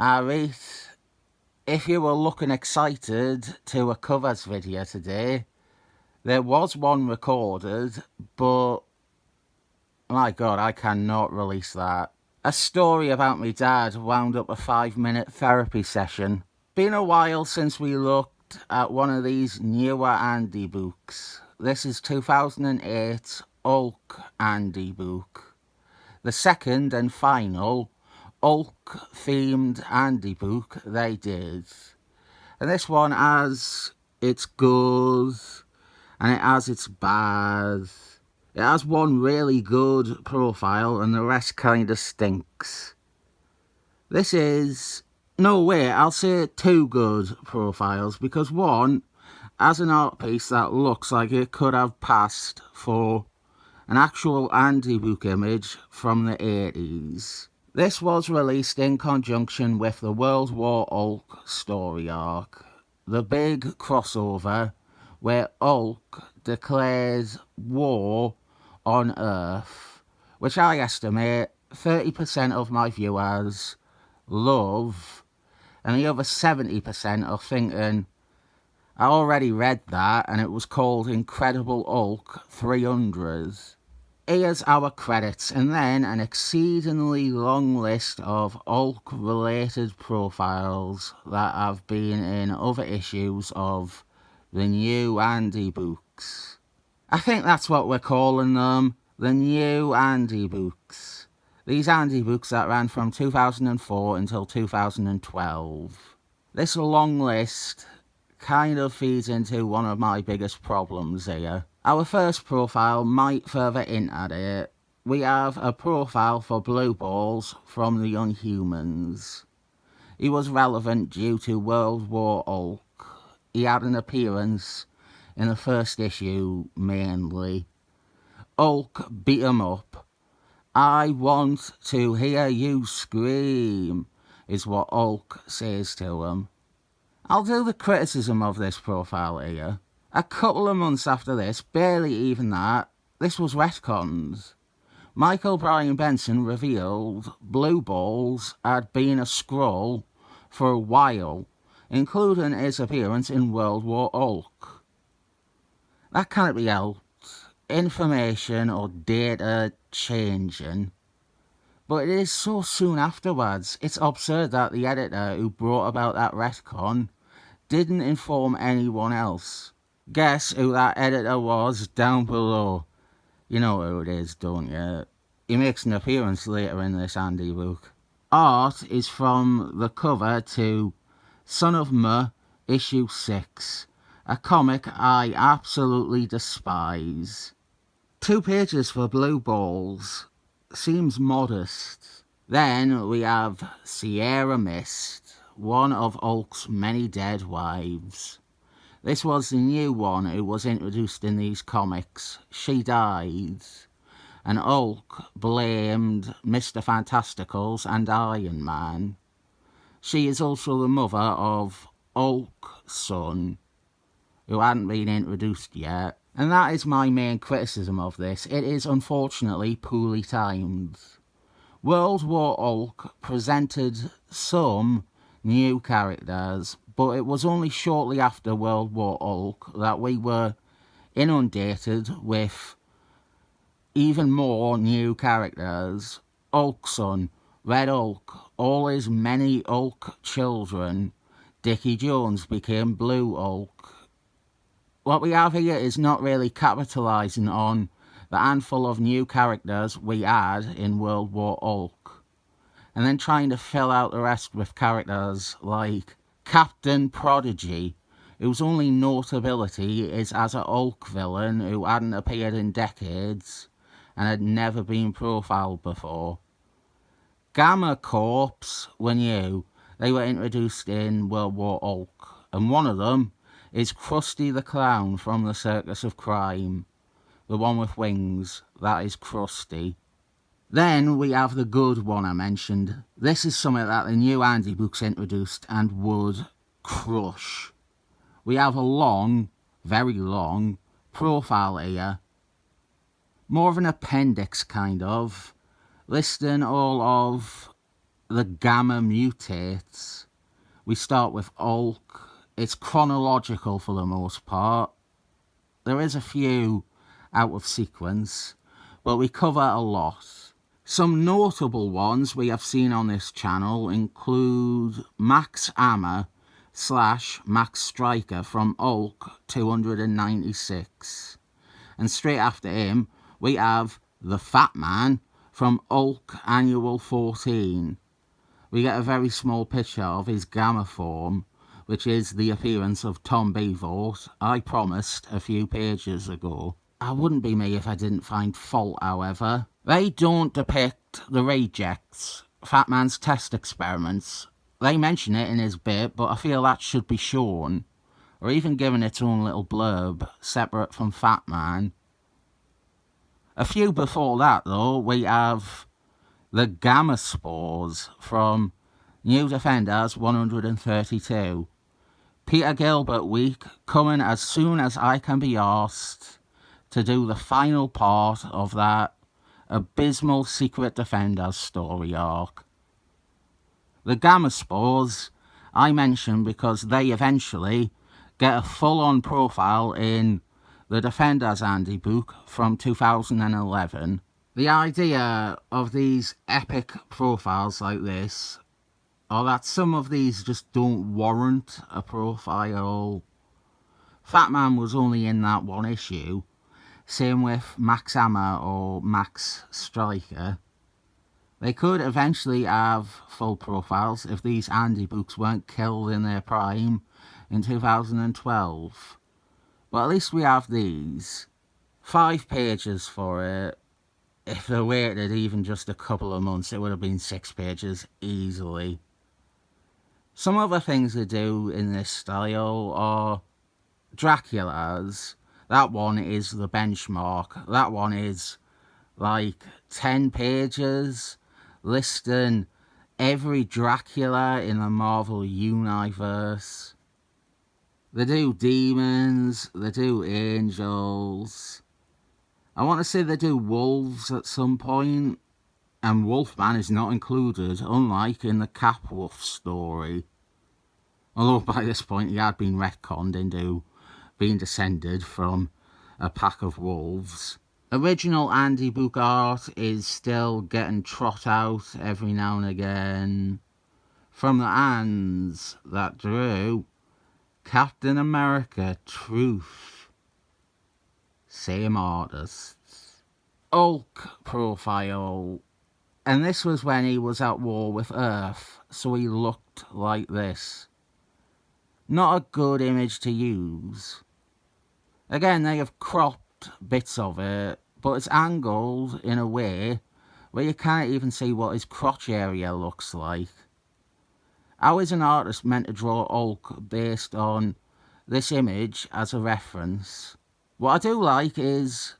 Alright, if you were looking excited to a covers video today, there was one recorded, but my god, I cannot release that. A story about my dad wound up a 5-minute therapy session. Been a while since we looked at one of these newer Handybooks. This is 2008 Hulk Handybook. The second and final Hulk-themed Handybook they did. And this one has its good and it has its bad. It has one really good profile and the rest kinda stinks. This is... no, wait, I'll say two good profiles, because one has an art piece that looks like it could have passed for an actual Handybook image from the 80s. This was released in conjunction with the World War Hulk story arc, the big crossover where Hulk declares war on Earth, which I estimate 30% of my viewers love, and the other 70% are thinking, I already read that and it was called Incredible Hulk 300. Here's our credits, and then an exceedingly long list of Hulk-related profiles that have been in other issues of the new Handybooks. I think that's what we're calling them, the new Handybooks. These Handybooks that ran from 2004 until 2012. This long list kind of feeds into one of my biggest problems here. Our first profile might further hint at it. We have a profile for Blue Balls from the Inhumans. He was relevant due to World War Hulk. He had an appearance in the first issue mainly. Hulk beat him up. I want to hear you scream, is what Hulk says to him. I'll do the criticism of this profile here. A couple of months after this, barely even that, this was retconned. Michael Bryan Benson revealed Blue Balls had been a Skrull for a while, including his appearance in World War Hulk. That can't be helped. Information or data changing. But it is so soon afterwards. It's absurd that the editor who brought about that retcon didn't inform anyone else. Guess who that editor was down below. You know who it is, don't you? He makes an appearance later in this Handybook. Art is from the cover to Son of M, issue 6. A comic I absolutely despise. 2 pages for Blue Balls. Seems modest. Then we have Sierra Mist, one of Hulk's many dead wives. This was the new one who was introduced in these comics. She died, and Hulk blamed Mr. Fantasticals and Iron Man. She is also the mother of Hulk's son, who hadn't been introduced yet. And that is my main criticism of this. It is unfortunately poorly timed. World War Hulk presented some new characters, but it was only shortly after World War Hulk that we were inundated with even more new characters. Hulk's son, Red Hulk, all his many Hulk children. Dickie Jones became Blue Hulk. What we have here is not really capitalising on the handful of new characters we had in World War Hulk, and then trying to fill out the rest with characters like Captain Prodigy, whose only notability is as a Hulk villain who hadn't appeared in decades and had never been profiled before. Gamma Corps were new. They were introduced in World War Hulk, and one of them is Krusty the Clown from the Circus of Crime. The one with wings, that is Krusty. Then we have the good one I mentioned. This is something that the new Handybooks introduced and would crush. We have a long, very long, profile here. More of an appendix, kind of, listing all of the gamma mutates, we start with Hulk. It's chronological for the most part. There is a few out of sequence, but we cover a lot. Some notable ones we have seen on this channel include Max Hammer / Max Striker from Hulk 296. And straight after him, we have the Fat Man from Hulk Annual 14. We get a very small picture of his gamma form, which is the appearance of Tom Bevoort, I promised a few pages ago. I wouldn't be me if I didn't find fault, however. They don't depict the rejects, Fat Man's test experiments. They mention it in his bit, but I feel that should be shown, or even given its own little blurb, separate from Fat Man. A few before that, though, we have the Gamma Spores from New Defenders 132. Peter Gilbert week, coming as soon as I can be asked to do the final part of that abysmal Secret Defenders story arc. The Gamma Spores I mention because they eventually get a full-on profile in the Defenders Handybook from 2011. The idea of these epic profiles like this are that some of these just don't warrant a profile. Fat Man was only in that one issue. Same with Max Hammer or Max Striker. They could eventually have full profiles if these Handybooks weren't killed in their prime in 2012. But at least we have these. 5 pages for it. If they waited even just a couple of months, it would have been 6 pages easily. Some other things they do in this style are Dracula's. That one is the benchmark. That one is like 10 pages listing every Dracula in the Marvel Universe. They do demons, they do angels. I want to say they do wolves at some point, and Wolfman is not included, unlike in the Capwolf story. Although by this point he had been retconned into being descended from a pack of wolves. Original Handybook art is still getting trot out every now and again from the hands that drew Captain America Truth. Same artists. Hulk profile. And this was when he was at war with Earth, so he looked like this. Not a good image to use. Again, they have cropped bits of it, but it's angled in a way where you can't even see what his crotch area looks like. How is an artist meant to draw Hulk based on this image as a reference? What I do like is,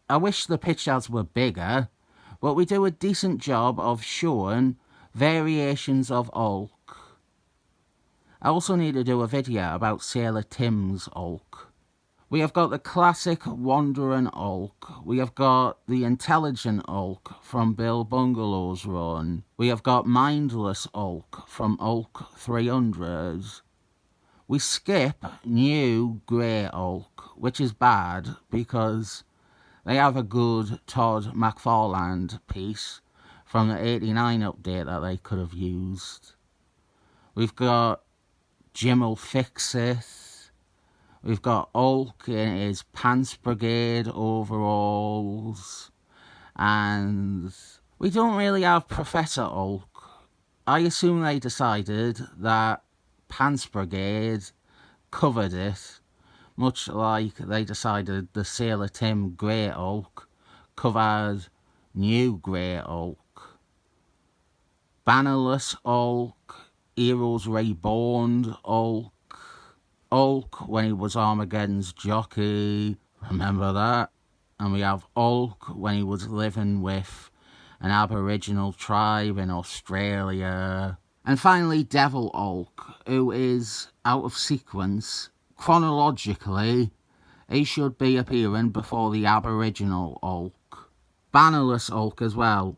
I wish the pictures were bigger, but we do a decent job of showing variations of Hulk. I also need to do a video about Sailor Tim's Hulk. We have got the classic Wandering Hulk. We have got the Intelligent Hulk from Bill Bungalow's run. We have got Mindless Hulk from Hulk 300. We skip New Grey Hulk, which is bad because they have a good Todd McFarlane piece from the 89 update that they could have used. We've got Jim'll Fix It. We've got Hulk in his Pants Brigade overalls. And we don't really have Professor Hulk. I assume they decided that Pants Brigade covered it, much like they decided the Sailor Tim Grey Hulk covered New Grey Hulk. Bannerless Hulk, Heroes Reborn Hulk, Hulk when he was Armageddon's jockey, remember that? And we have Hulk when he was living with an Aboriginal tribe in Australia. And finally, Devil Hulk, who is out of sequence. Chronologically, he should be appearing before the Aboriginal Hulk. Bannerless Hulk as well.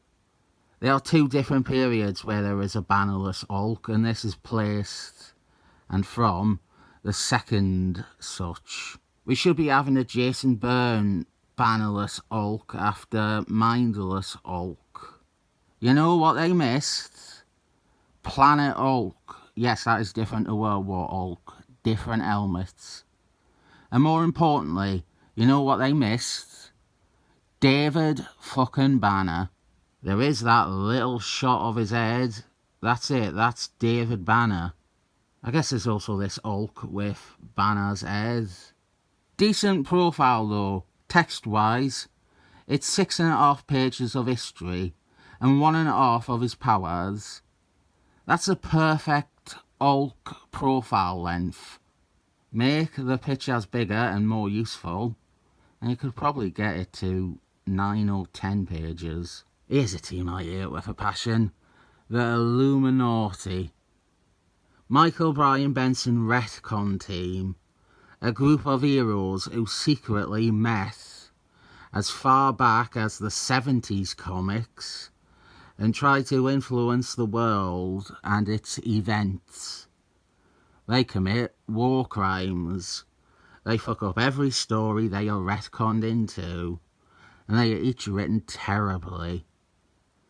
There are two different periods where there is a bannerless Hulk, and this is placed and from the second such. We should be having a Jason Byrne bannerless Hulk after mindless Hulk. You know what they missed? Planet Hulk. Yes, that is different to World War Hulk. Different helmets. And more importantly, you know what they missed? David fucking Banner. There is that little shot of his head. That's it, that's David Banner. I guess there's also this Hulk with Banner's head. Decent profile though, text-wise. It's 6.5 pages of history and 1.5 of his powers. That's a perfect Hulk profile length. Make the pictures bigger and more useful, and you could probably get it to 9 or 10 pages. Here's a team I hate with a passion. The Illuminati. Michael Brian Benson retcon team. A group of heroes who secretly met as far back as the 70s comics and try to influence the world and its events. They commit war crimes. They fuck up every story they are retconned into, and they are each written terribly.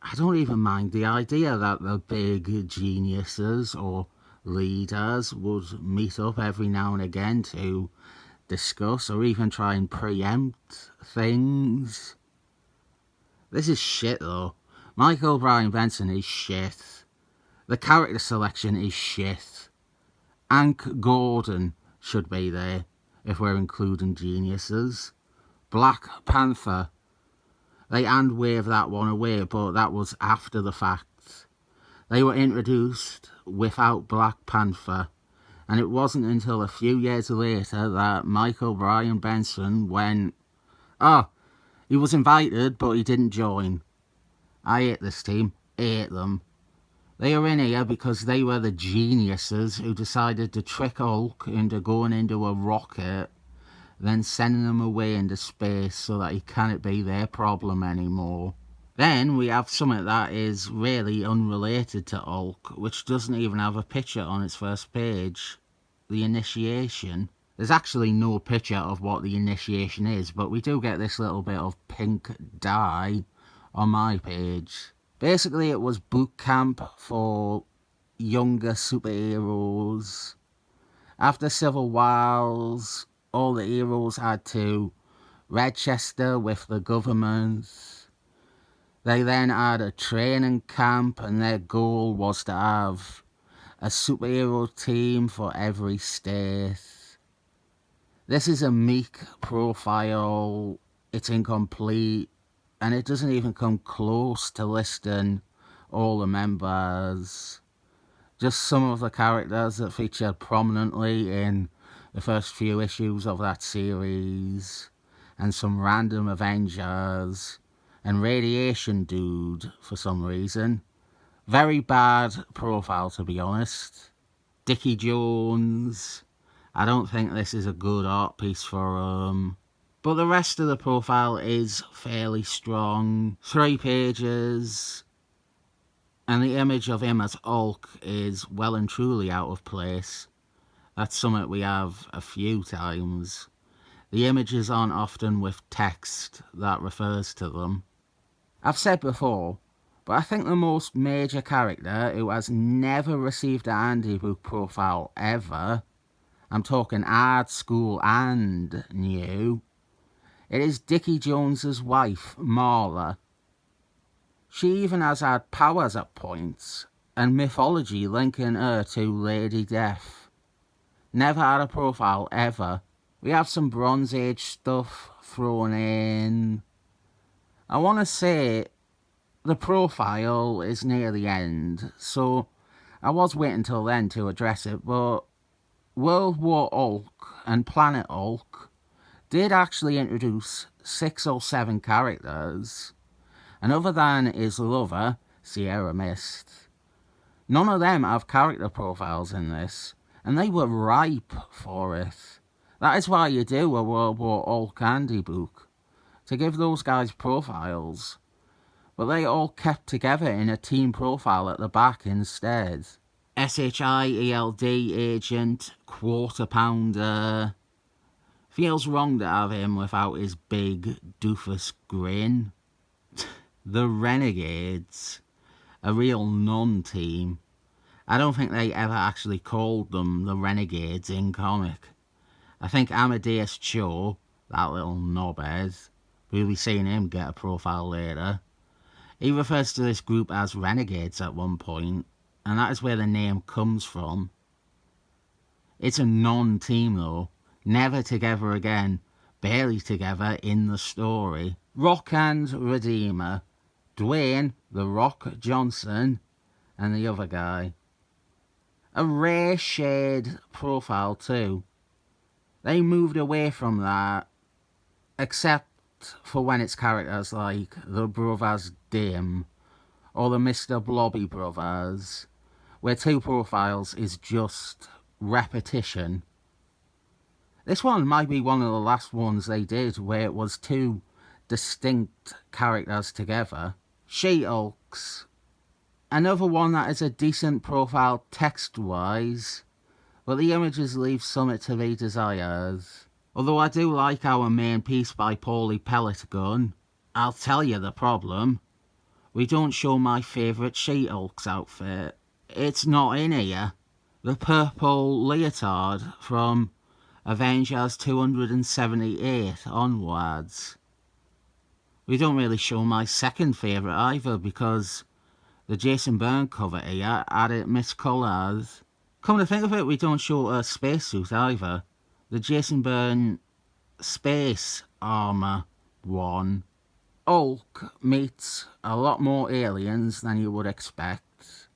I don't even mind the idea that the big geniuses or leaders would meet up every now and again to discuss or even try and preempt things. This is shit though. Michael Brian Benson is shit. The character selection is shit. Hank Gordon should be there, if we're including geniuses. Black Panther. They hand-wave that one away, but that was after the fact. They were introduced without Black Panther, and it wasn't until a few years later that Michael Brian Benson went, he was invited, but he didn't join. I hate this team. Hate them. They are in here because they were the geniuses who decided to trick Hulk into going into a rocket, then sending them away into space so that he can't be their problem anymore. Then we have something that is really unrelated to Hulk, which doesn't even have a picture on its first page. The Initiation. There's actually no picture of what the Initiation is, but we do get this little bit of pink dye on my page. Basically, it was boot camp for younger superheroes. After Civil Wars, all the heroes had to register with the government. They then had a training camp, and their goal was to have a superhero team for every state. This is a meek profile. It's incomplete. And it doesn't even come close to listing all the members. Just some of the characters that featured prominently in the first few issues of that series. And some random Avengers. And Radiation Dude, for some reason. Very bad profile, to be honest. Dickie Jones. I don't think this is a good art piece for him. But the rest of the profile is fairly strong. 3 pages. And the image of him as Hulk is well and truly out of place. That's something we have a few times. The images aren't often with text that refers to them. I've said before, but I think the most major character who has never received a Handybook profile ever, I'm talking art school and new, it is Dickie Jones's wife, Marla. She even has had powers at points, and mythology linking her to Lady Death. Never had a profile ever. We have some Bronze Age stuff thrown in. I want to say the profile is near the end, so I was waiting till then to address it, but World War Hulk and Planet Hulk did actually introduce 6 or 7 characters, and other than his lover, Sierra Mist, none of them have character profiles in this, and they were ripe for it. That is why you do a World War Hulk Handybook, to give those guys profiles. but they all kept together in a team profile at the back instead. SHIELD agent, quarter pounder. Feels wrong to have him without his big doofus grin. The Renegades, a real non-team. I don't think they ever actually called them the Renegades in comic. I think Amadeus Cho, that little knobhead, we'll be seeing him get a profile later. He refers to this group as Renegades at one point, and that is where the name comes from. It's a non-team though, never together again, barely together in the story. Rock and Redeemer, Dwayne "The Rock" Johnson, and the other guy. A rare shade profile too. They moved away from that, except for when it's characters like the Brothers Dim or the Mr. Blobby Brothers, where two profiles is just repetition. This one might be one of the last ones they did where it was two distinct characters together. She-Hulks, another one that is a decent profile text-wise, but the images leave something to be desired. Although I do like our main piece by Paulie Pelletgun, I'll tell you the problem. We don't show my favourite She-Hulk's outfit. It's not in here. The purple leotard from Avengers 278 onwards. We don't really show my second favourite either because the Jason Byrne cover here had it miscoloured. Come to think of it, we don't show a spacesuit either. The Jason Byrne space armour one. Hulk meets a lot more aliens than you would expect.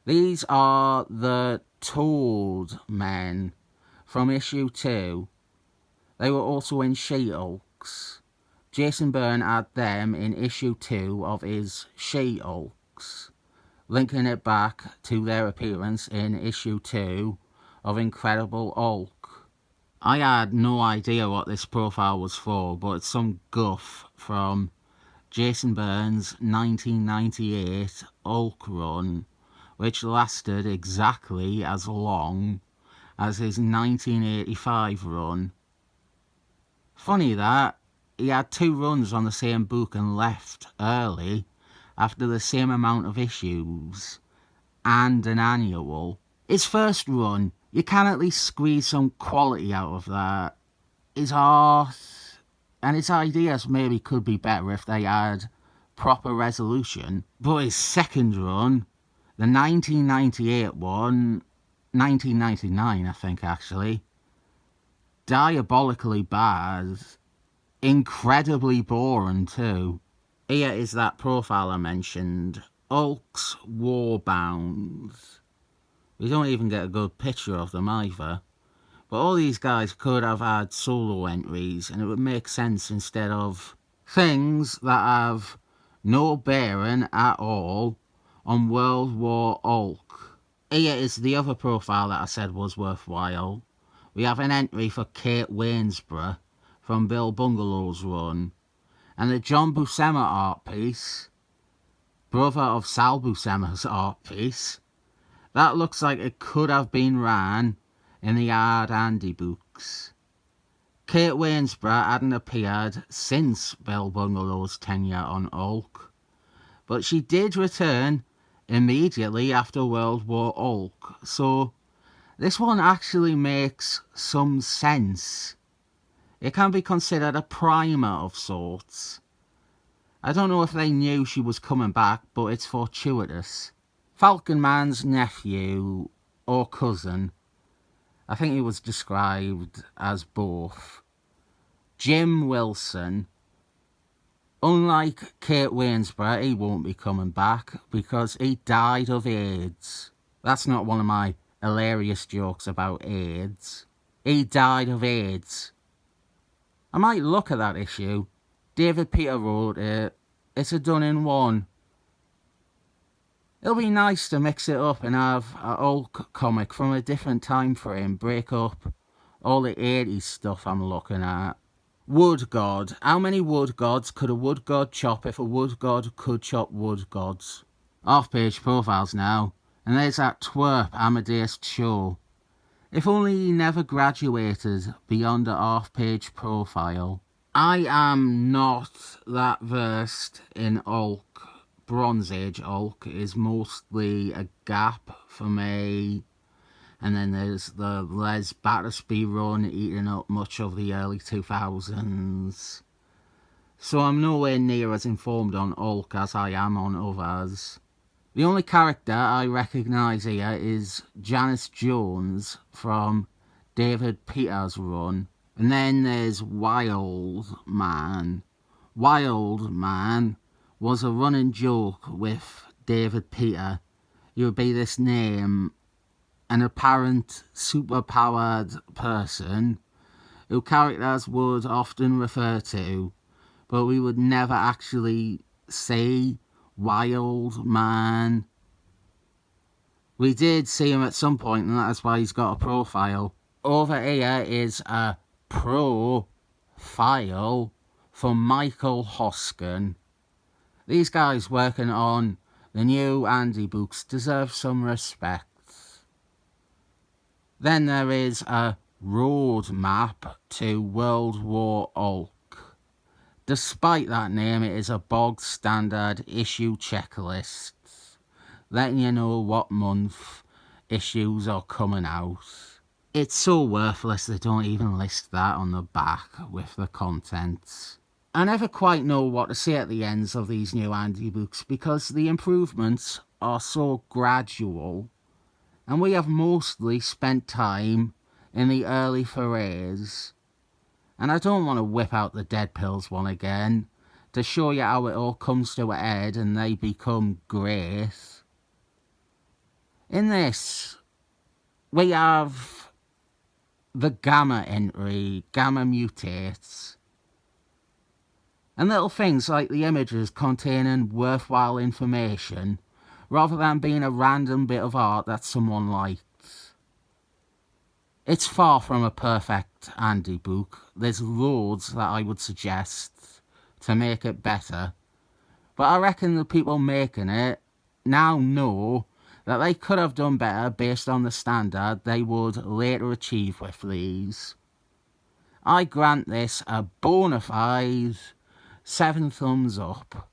These are the Toad Men from issue 2. They were also in She-Hulks. Jason Byrne had them in issue 2 of his She-Hulks, linking it back to their appearance in issue 2 of Incredible Hulk. I had no idea what this profile was for, but it's some guff from Jason Byrne's 1998 Hulk run, which lasted exactly as long as his 1985 run. Funny that, he had 2 runs on the same book and left early after the same amount of issues and an annual. His first run, you can at least squeeze some quality out of that. His art and his ideas maybe could be better if they had proper resolution. But his second run, the 1998 one, 1999 I think actually, diabolically bad, incredibly boring too. Here is that profile I mentioned, Hulk's Warbound. We don't even get a good picture of them either. But all these guys could have had solo entries and it would make sense instead of things that have no bearing at all on World War Hulk. Here is the other profile that I said was worthwhile. We have an entry for Kate Waynesborough from Bill Bungalow's run, and the John Buscema art piece, brother of Sal Buscema's art piece, that looks like it could have been ran in the hard Handybooks. Kate Waynesborough hadn't appeared since Bill Bungalow's tenure on Hulk, but she did return immediately after World War Hulk, so this one actually makes some sense. It can be considered a primer of sorts. I don't know if they knew she was coming back, but it's fortuitous. Falcon Man's nephew, or cousin, I think he was described as both, Jim Wilson. Unlike Kate Waynesborough, he won't be coming back because he died of AIDS. That's not one of my hilarious jokes about AIDS. He died of AIDS. I might look at that issue. David Peter wrote it. It's a done-in-one. It'll be nice to mix it up and have a Hulk comic from a different time frame break up all the 80s stuff I'm looking at. Wood god. How many wood gods could a wood god chop if a wood god could chop wood gods? Off-page profiles now. And there's that twerp Amadeus Cho. If only he never graduated beyond a half-page profile. I am not that versed in Hulk. Bronze Age Hulk is mostly a gap for me. And then there's the Les Battersby run eating up much of the early 2000s. So I'm nowhere near as informed on Hulk as I am on others. The only character I recognise here is Janice Jones from David Peters' run. And then there's Wild Man. Wild Man was a running joke with David Peter. He would be this name, an apparent superpowered person who characters would often refer to, but we would never actually see Wild Man. We did see him at some point, and that's why he's got a profile. Over here is a profile from Michael Hoskin. These guys working on the new Handybooks deserve some respect. Then there is a roadmap to World War Hulk. Despite that name, it is a bog standard issue checklist, letting you know what month issues are coming out. It's so worthless they don't even list that on the back with the contents. I never quite know what to say at the ends of these new Handybooks because the improvements are so gradual, and we have mostly spent time in the early forays. And I don't want to whip out the Dead Pills one again to show you how it all comes to a head and they become great. In this, we have the Gamma entry, Gamma mutates. And little things like the images containing worthwhile information, rather than being a random bit of art that someone liked. It's far from a perfect Handybook. There's loads that I would suggest to make it better. But I reckon the people making it now know that they could have done better based on the standard they would later achieve with these. I grant this a bona fide 7 thumbs up.